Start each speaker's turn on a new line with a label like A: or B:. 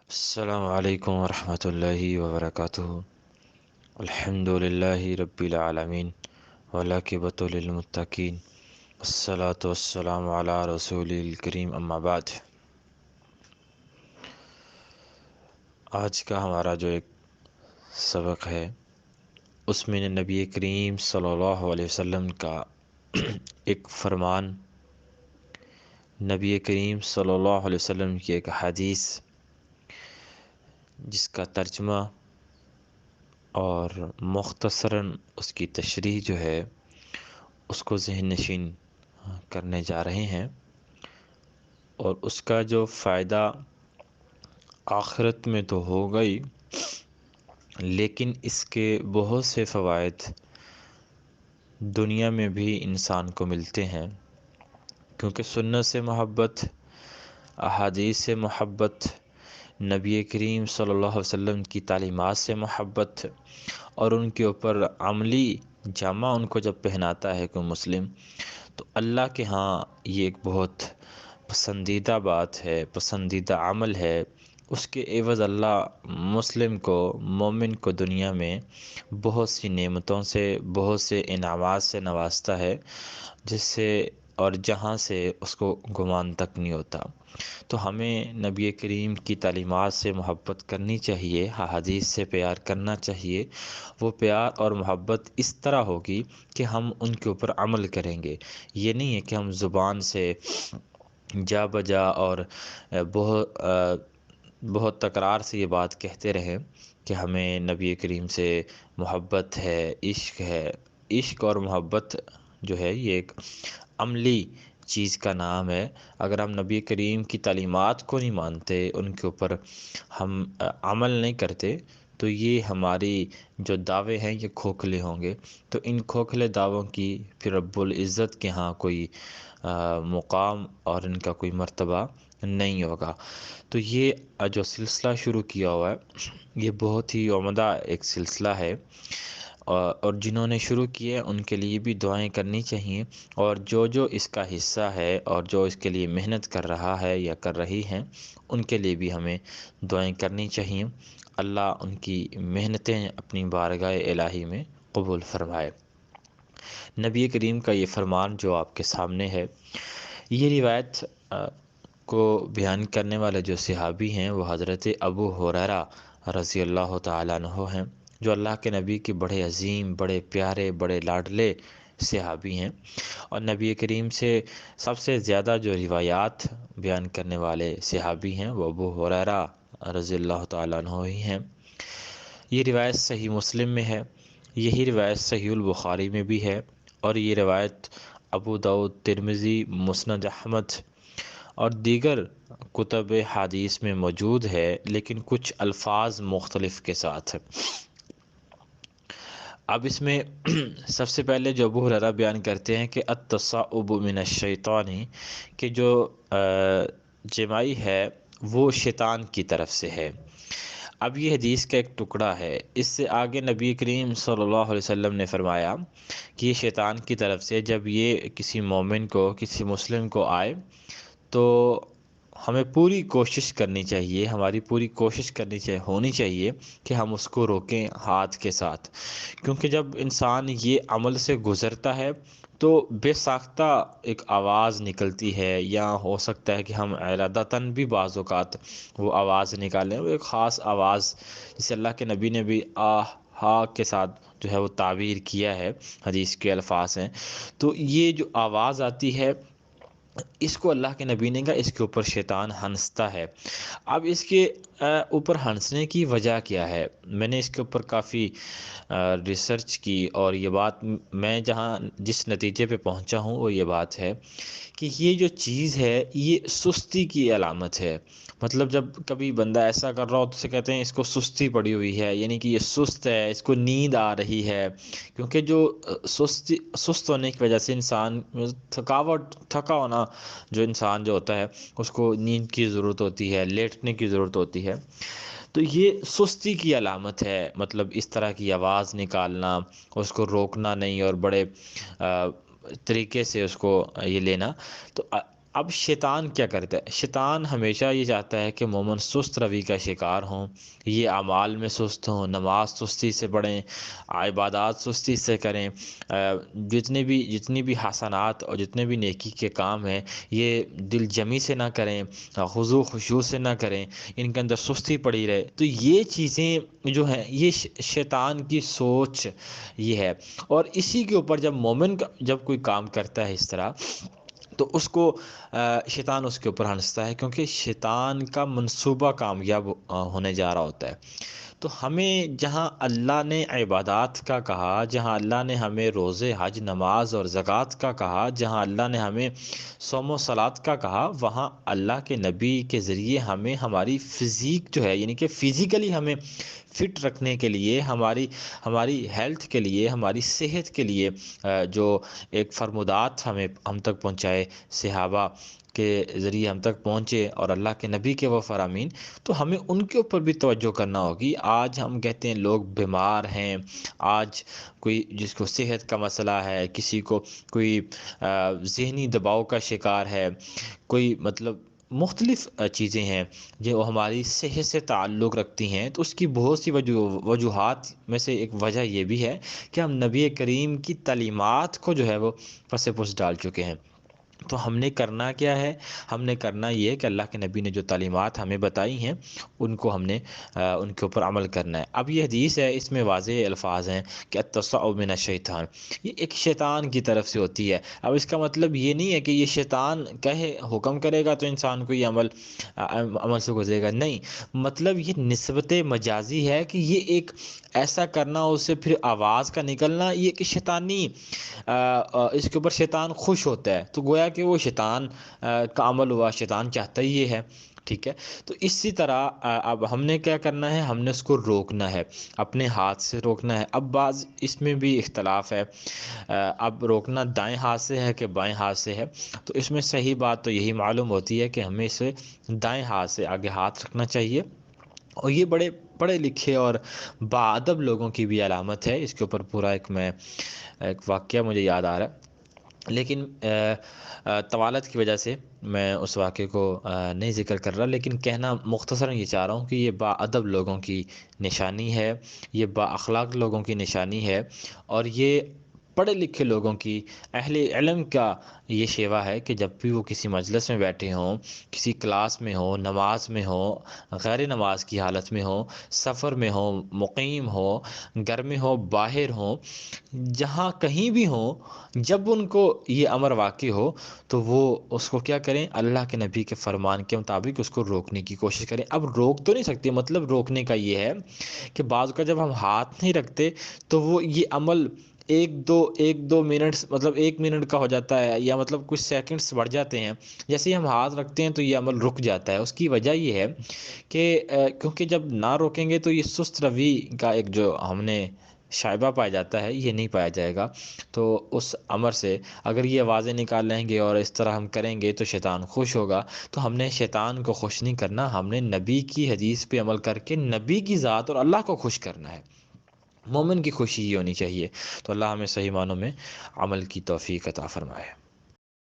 A: السلام علیکم ورحمۃ اللہ وبرکاتہ۔ الحمد للہ رب العالمین والعاقبۃ للمتقین، والصلاة والسلام علی رسول الکریم، اما بعد۔ آج کا ہمارا جو ایک سبق ہے اس میں نبی کریم صلی اللہ علیہ وسلم کا ایک فرمان، نبی کریم صلی اللہ علیہ وسلم کی ایک حدیث جس کا ترجمہ اور مختصراً اس کی تشریح جو ہے اس کو ذہن نشین کرنے جا رہے ہیں، اور اس کا جو فائدہ آخرت میں تو ہوگا ہی، لیکن اس کے بہت سے فوائد دنیا میں بھی انسان کو ملتے ہیں، کیونکہ سنت سے محبت، احادیث سے محبت، نبی کریم صلی اللہ علیہ وسلم کی تعلیمات سے محبت اور ان کے اوپر عملی جامہ ان کو جب پہناتا ہے کوئی مسلم، تو اللہ کے ہاں یہ ایک بہت پسندیدہ بات ہے، پسندیدہ عمل ہے۔ اس کے عوض اللہ مسلم کو، مومن کو دنیا میں بہت سی نعمتوں سے، بہت سے انعامات سے نوازتا ہے، جس سے اور جہاں سے اس کو گمان تک نہیں ہوتا۔ تو ہمیں نبی کریم کی تعلیمات سے محبت کرنی چاہیے، حدیث سے پیار کرنا چاہیے۔ وہ پیار اور محبت اس طرح ہوگی کہ ہم ان کے اوپر عمل کریں گے۔ یہ نہیں ہے کہ ہم زبان سے جا بجا اور بہت تکرار سے یہ بات کہتے رہیں کہ ہمیں نبی کریم سے محبت ہے، عشق ہے۔ عشق اور محبت جو ہے یہ ایک عملی چیز کا نام ہے۔ اگر ہم نبی کریم کی تعلیمات کو نہیں مانتے، ان کے اوپر ہم عمل نہیں کرتے، تو یہ ہماری جو دعوے ہیں یہ کھوکھلے ہوں گے۔ تو ان کھوکھلے دعووں کی پھر رب العزت کے ہاں کوئی مقام اور ان کا کوئی مرتبہ نہیں ہوگا۔ تو یہ جو سلسلہ شروع کیا ہوا ہے یہ بہت ہی عمدہ ایک سلسلہ ہے، اور جنہوں نے شروع کیا ان کے لیے بھی دعائیں کرنی چاہیے، اور جو اس کا حصہ ہے اور جو اس کے لیے محنت کر رہا ہے یا کر رہی ہیں ان کے لیے بھی ہمیں دعائیں کرنی چاہیے۔ اللہ ان کی محنتیں اپنی بارگاہ الہی میں قبول فرمائے۔ نبی کریم کا یہ فرمان جو آپ کے سامنے ہے، یہ روایت کو بیان کرنے والے جو صحابی ہیں وہ حضرت ابو ہریرہ رضی اللہ تعالیٰ عنہ ہیں، جو اللہ کے نبی کے بڑے عظیم، بڑے پیارے، بڑے لاڈلے صحابی ہیں، اور نبی کریم سے سب سے زیادہ جو روایات بیان کرنے والے صحابی ہیں وہ ابو ہریرہ رضی اللہ تعالیٰ عنہ ہی ہیں۔ یہ روایت صحیح مسلم میں ہے، یہی روایت صحیح البخاری میں بھی ہے، اور یہ روایت ابو داؤد، ترمذی، مسند احمد اور دیگر کتب حدیث میں موجود ہے، لیکن کچھ الفاظ مختلف کے ساتھ۔ اب اس میں سب سے پہلے جو ابو ہریرہ بیان کرتے ہیں کہ التصعب من الشیطان، کہ جو جمائی ہے وہ شیطان کی طرف سے ہے۔ اب یہ حدیث کا ایک ٹکڑا ہے، اس سے آگے نبی کریم صلی اللہ علیہ وسلم نے فرمایا کہ یہ شیطان کی طرف سے جب یہ کسی مومن کو، کسی مسلم کو آئے تو ہمیں پوری کوشش کرنی چاہیے، ہماری پوری کوشش ہونی چاہیے کہ ہم اس کو روکیں ہاتھ کے ساتھ، کیونکہ جب انسان یہ عمل سے گزرتا ہے تو بے ساختہ ایک آواز نکلتی ہے، یا ہو سکتا ہے کہ ہم ارادتاً بھی بعض اوقات وہ آواز نکالیں، وہ ایک خاص آواز جسے اللہ کے نبی نے بھی ہا کے ساتھ جو ہے وہ تعبیر کیا ہے، حدیث کے الفاظ ہیں۔ تو یہ جو آواز آتی ہے اس کو اللہ کے نبی نے کہا اس کے اوپر شیطان ہنستا ہے۔ اب اس کے اوپر ہنسنے کی وجہ کیا ہے؟ میں نے اس کے اوپر کافی ریسرچ کی، اور یہ بات میں جس نتیجے پہ پہنچا ہوں وہ یہ بات ہے کہ یہ جو چیز ہے یہ سستی کی علامت ہے۔ مطلب جب کبھی بندہ ایسا کر رہا ہو تو اسے کہتے ہیں اس کو سستی پڑی ہوئی ہے، یعنی کہ یہ سست ہے، اس کو نیند آ رہی ہے، کیونکہ جو سست ہونے کی وجہ سے انسان تھکا ہونا، جو انسان جو ہوتا ہے اس کو نیند کی ضرورت ہوتی ہے، لیٹنے کی ضرورت ہوتی ہے، تو یہ سستی کی علامت ہے۔ مطلب اس طرح کی آواز نکالنا، اس کو روکنا نہیں اور بڑے طریقے سے اس کو یہ لینا، تو اب شیطان کیا کرتا ہے؟ شیطان ہمیشہ یہ چاہتا ہے کہ مومن سست روی کا شکار ہوں، یہ اعمال میں سست ہوں، نماز سستی سے پڑھیں، عبادات سستی سے کریں، جتنی بھی حسنات اور جتنے بھی نیکی کے کام ہیں یہ دل جمی سے نہ کریں، خضوع خشوع سے نہ کریں، ان کے اندر سستی پڑی رہے۔ تو یہ چیزیں جو ہیں یہ شیطان کی سوچ یہ ہے، اور اسی کے اوپر جب مومن جب کوئی کام کرتا ہے اس طرح، تو اس کو شیطان اس کے اوپر ہنستا ہے، کیونکہ شیطان کا منصوبہ کامیاب ہونے جا رہا ہوتا ہے۔ تو ہمیں جہاں اللہ نے عبادات کا کہا، جہاں اللہ نے ہمیں روزے، حج، نماز اور زکوٰۃ کا کہا، جہاں اللہ نے ہمیں صوم و صلات کا کہا، وہاں اللہ کے نبی کے ذریعے ہمیں ہماری فزیک جو ہے، یعنی کہ فزیکلی ہمیں فٹ رکھنے کے لیے، ہماری ہیلتھ کے لیے، ہماری صحت کے لیے جو ایک فرمودات ہم تک پہنچائے، صحابہ کے ذریعے ہم تک پہنچے اور اللہ کے نبی کے وہ فرامین، تو ہمیں ان کے اوپر بھی توجہ کرنا ہوگی۔ آج ہم کہتے ہیں لوگ بیمار ہیں، آج کوئی جس کو صحت کا مسئلہ ہے، کسی کو کوئی ذہنی دباؤ کا شکار ہے، کوئی مطلب مختلف چیزیں ہیں جو ہماری صحت سے تعلق رکھتی ہیں، تو اس کی بہت سی وجوہات میں سے ایک وجہ یہ بھی ہے کہ ہم نبی کریم کی تعلیمات کو جو ہے وہ پس پس ڈال چکے ہیں۔ تو ہم نے کرنا کیا ہے؟ ہم نے کرنا یہ ہے کہ اللہ کے نبی نے جو تعلیمات ہمیں بتائی ہیں ان کو ہم نے ان کے اوپر عمل کرنا ہے۔ اب یہ حدیث ہے، اس میں واضح الفاظ ہیں کہ التصعب من الشیطان، یہ ایک شیطان کی طرف سے ہوتی ہے۔ اب اس کا مطلب یہ نہیں ہے کہ یہ شیطان کہے، حکم کرے گا تو انسان کو یہ عمل سے گزرے گا، نہیں، مطلب یہ نسبت مجازی ہے کہ یہ ایک ایسا کرنا، اس سے پھر آواز کا نکلنا، یہ کہ شیطانی اس کے اوپر شیطان خوش ہوتا ہے، تو گویا کہ وہ شیطان کا عمل ہوا، شیطان چاہتا ہی یہ ہے، ٹھیک ہے۔ تو اسی طرح اب ہم نے کیا کرنا ہے؟ ہم نے اس کو روکنا ہے، اپنے ہاتھ سے روکنا ہے۔ اب بعض اس میں بھی اختلاف ہے، اب روکنا دائیں ہاتھ سے ہے کہ بائیں ہاتھ سے ہے، تو اس میں صحیح بات تو یہی معلوم ہوتی ہے کہ ہمیں اسے دائیں ہاتھ سے آگے ہاتھ رکھنا چاہیے، اور یہ بڑے پڑھے لکھے اور باادب لوگوں کی بھی علامت ہے۔ اس کے اوپر پورا ایک واقعہ مجھے یاد آ رہا ہے، لیکن طوالت کی وجہ سے میں اس واقعے کو نہیں ذکر کر رہا، لیکن کہنا مختصراً یہ چاہ رہا ہوں کہ یہ باادب لوگوں کی نشانی ہے، یہ با اخلاق لوگوں کی نشانی ہے، اور یہ پڑھے لکھے لوگوں کی، اہل علم کا یہ شیوا ہے کہ جب بھی وہ کسی مجلس میں بیٹھے ہوں، کسی کلاس میں ہوں، نماز میں ہوں، غیر نماز کی حالت میں ہوں، سفر میں ہوں، مقیم ہو، گھر میں ہو، باہر ہوں، جہاں کہیں بھی ہوں، جب ان کو یہ امر واقع ہو تو وہ اس کو کیا کریں؟ اللہ کے نبی کے فرمان کے مطابق اس کو روکنے کی کوشش کریں۔ اب روک تو نہیں سکتے، مطلب روکنے کا یہ ہے کہ بعض کا جب ہم ہاتھ نہیں رکھتے تو وہ یہ عمل ایک دو منٹس، مطلب 1 منٹ کا ہو جاتا ہے، یا مطلب کچھ سیکنڈز بڑھ جاتے ہیں، جیسے ہی ہم ہاتھ رکھتے ہیں تو یہ عمل رک جاتا ہے۔ اس کی وجہ یہ ہے کہ کیونکہ جب نہ روکیں گے تو یہ سست روی کا ایک جو ہم نے شائبہ پایا جاتا ہے، یہ نہیں پایا جائے گا۔ تو اس امر سے اگر یہ آوازیں نکال لیں گے اور اس طرح ہم کریں گے تو شیطان خوش ہوگا۔ تو ہم نے شیطان کو خوش نہیں کرنا، ہم نے نبی کی حدیث پہ عمل کر کے نبی کی ذات اور اللہ کو خوش کرنا ہے۔ مومن کی خوشی یہ ہونی چاہیے۔ تو اللہ ہمیں صحیح معنوں میں عمل کی توفیق عطا فرمائے۔